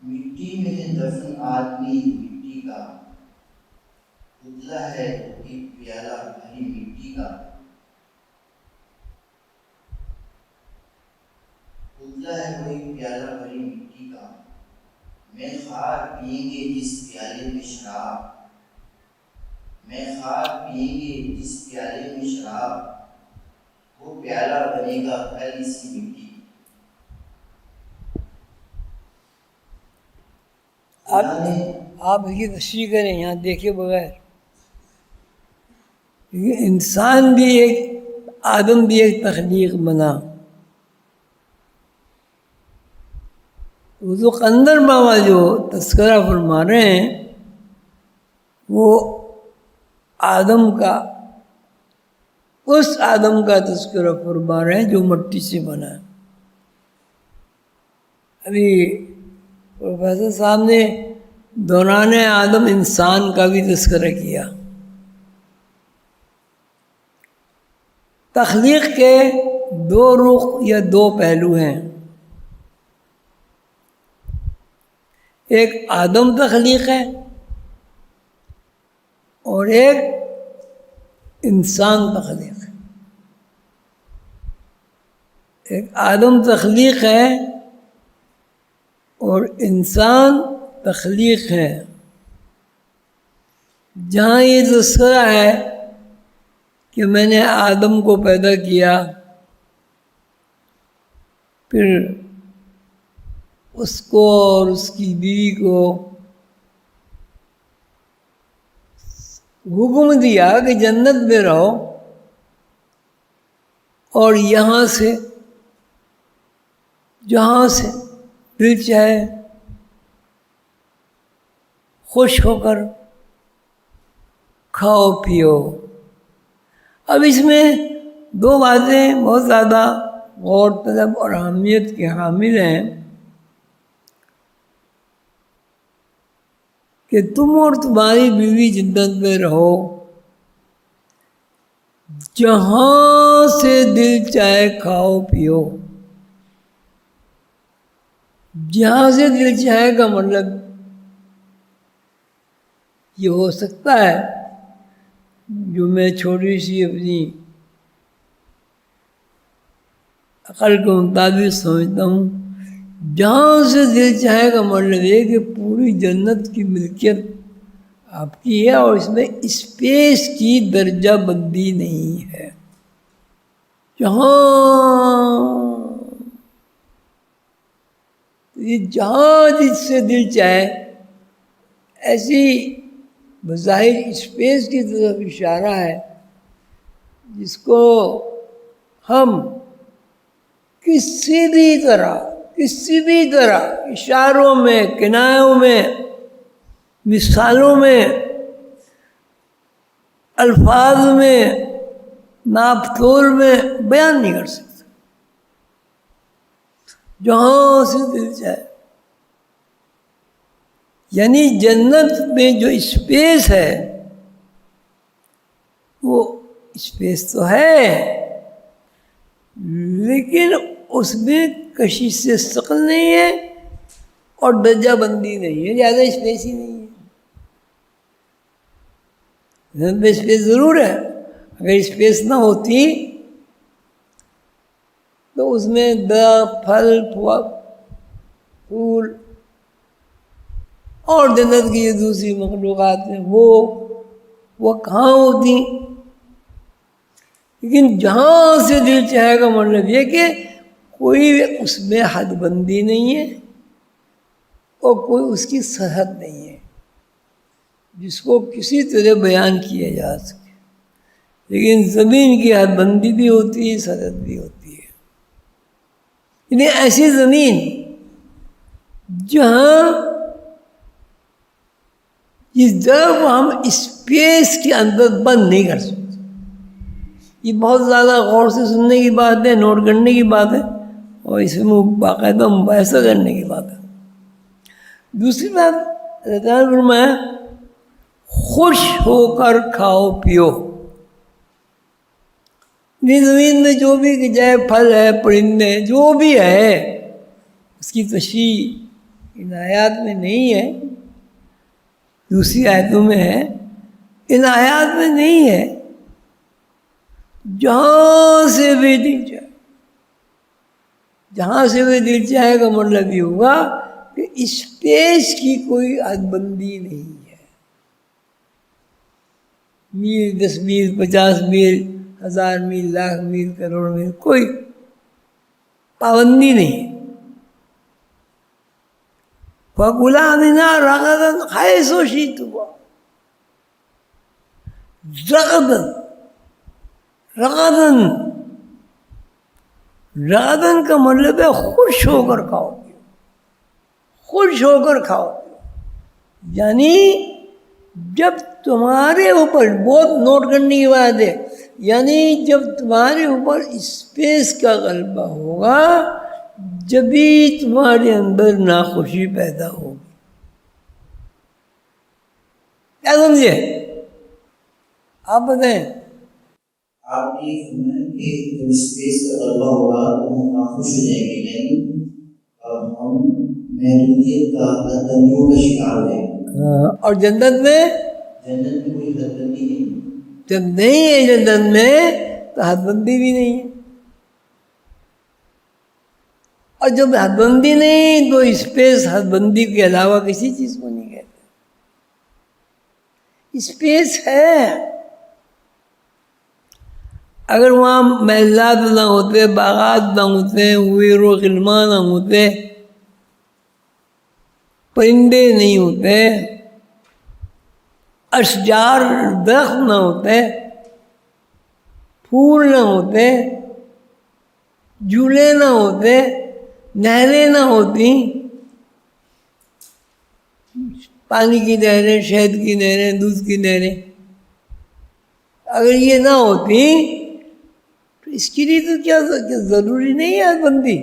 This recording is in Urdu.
مٹی میں دفن آدمی مٹی کا، پتلا ہے وہی پیالہ بھری مٹی کا، پتلا ہے وہی پیالہ بھری مٹی کا، میں خار پئیں گے جس پیالے میں شراب، میں خار پئیں گے جس پیالے میں شراب، وہ پیالہ بنے گا پھیلی سی مٹی۔ آپ اس کی تشریح کریں، یہاں دیکھے بغیر یہ انسان بھی ایک، آدم بھی ایک تخلیق بنا۔ حضور قندر بابا جو تذکرہ فرما رہے ہیں وہ آدم کا، اس آدم کا تذکرہ فرما رہے ہیں جو مٹی سے بنا ہے۔ ابھی پروفیسر صاحب نے دوران آدم انسان کا بھی تذکرہ کیا۔ تخلیق کے دو رخ یا دو پہلو ہیں، ایک آدم تخلیق ہے اور ایک انسان تخلیق ہے۔ ایک آدم تخلیق ہے اور انسان تخلیق ہے۔ جہاں یہ تذکرہ ہے کہ میں نے آدم کو پیدا کیا، پھر اس کو اور اس کی بیوی کو حکم دیا کہ جنت میں رہو اور یہاں سے جہاں سے دل چاہے خوش ہو کر کھاؤ پیو۔ اب اس میں دو باتیں بہت زیادہ غور طلب اور اہمیت کے حامل ہیں کہ تم اور تمہاری بیوی جنت میں رہو، جہاں سے دل چاہے کھاؤ پیو۔ جہاں سے دل چاہے کا مطلب یہ ہو سکتا ہے جو میں چھوٹی سی اپنی عقل کے مطابق سمجھتا ہوں، جہاں سے دل چاہے کا مطلب یہ کہ پوری جنت کی ملکیت آپ کی ہے اور اس میں اسپیس کی درجہ بندی نہیں ہے۔ جہاں جس سے دل چاہے، ایسی بظاہر اسپیس کی طرف اشارہ ہے جس کو ہم کسی بھی طرح اشاروں میں، کنایوں میں، مثالوں میں، الفاظ میں، ناپ تول میں بیان نہیں کر سکتے۔ جہاں سے دل چاہے، یعنی جنت میں جو اسپیس ہے وہ اسپیس تو ہے لیکن اس میں کشش سے ثقل نہیں ہے اور درجہ بندی نہیں ہے، زیادہ اسپیس ہی نہیں ہے۔ جنت میں اسپیس ضرور ہے، اگر اسپیس نہ ہوتی تو اس میں درخت، پھل، پھول اور جنت کی یہ دوسری مخلوقات ہیں وہ کہاں ہوتی؟ لیکن جہاں سے دل چاہے گا مطلب یہ کہ کوئی اس میں حد بندی نہیں ہے اور کوئی اس کی سرحد نہیں ہے جس کو کسی طرح بیان کیا جا سکے۔ لیکن زمین کی حد بندی بھی ہوتی ہے، سرحد بھی ہوتی ہے۔ یعنی ایسی زمین جہاں جس جگہ کو ہم اسپیس کے اندر بند نہیں کر سکتے۔ یہ بہت زیادہ غور سے سننے کی بات ہے، نوٹ کرنے کی بات ہے اور اس میں باقاعدہ مباحثہ کرنے کی بات ہے۔ دوسری بات اللہ تعالیٰ نے فرمایا خوش ہو کر کھاؤ پیو۔ زمین میں جو بھی جائے، پھل ہے، پرندے جو بھی ہے، اس کی تشریح ان آیات میں نہیں ہے، دوسری آیتوں میں ہے، ان آیات میں نہیں ہے. جہاں سے بھی دل چاہے، جہاں سے بھی دل چاہے کا مطلب یہ ہوگا کہ اسپیس کی کوئی حد بندی نہیں ہے. میل، 10 میل، 50 میل، 1000 میل، لاکھ میل، کروڑ میل، کوئی پابندی نہیں. فَكُلَا مِنْهَا رَغَدًا حَيْثُ شِئْتُمَا. رغدن، رغدن، رغدن کا مطلب ہے خوش ہو کر کھاؤ، خوش ہو کر کھاؤ. یعنی جب تمہارے اوپر، بہت نوٹ کرنے کی بات ہے، یعنی جب تمہارے اوپر اسپیس کا غلبہ ہوگا جبھی تمہارے اندر ناخوشی پیدا ہوگی. کیا سمجھے؟ آپ بتائیں. آپ نے فرمایا کہ جب اسپیس کا غلبہ ہوگا تو ہم ناخوش ہو جائیں گے، یعنی ہم محدودیت کا، حد بندیوں کا شکار ہو جائیں گے. اور جنت میں کوئی حد بندی نہیں. جب نہیں ہے جنت میں تو حد بندی بھی نہیں ہے، اور جب حد بندی نہیں تو اسپیس حد بندی کے علاوہ کسی چیز کو نہیں کہتے. اسپیس ہے. اگر وہاں محلات نہ ہوتے، باغات نہ ہوتے، ویر و غلمان نہ ہوتے، پرندے نہیں ہوتے، اشجار، درخت نہ ہوتے، پھول نہ ہوتے، جھولے نہ ہوتے، نہریں نہ ہوتی، پانی کی نہریں، شہد کی نہریں، دودھ کی نہریں، اگر یہ نہ ہوتی تو اس کے لیے تو کیا ضروری نہیں ہے حد بندی.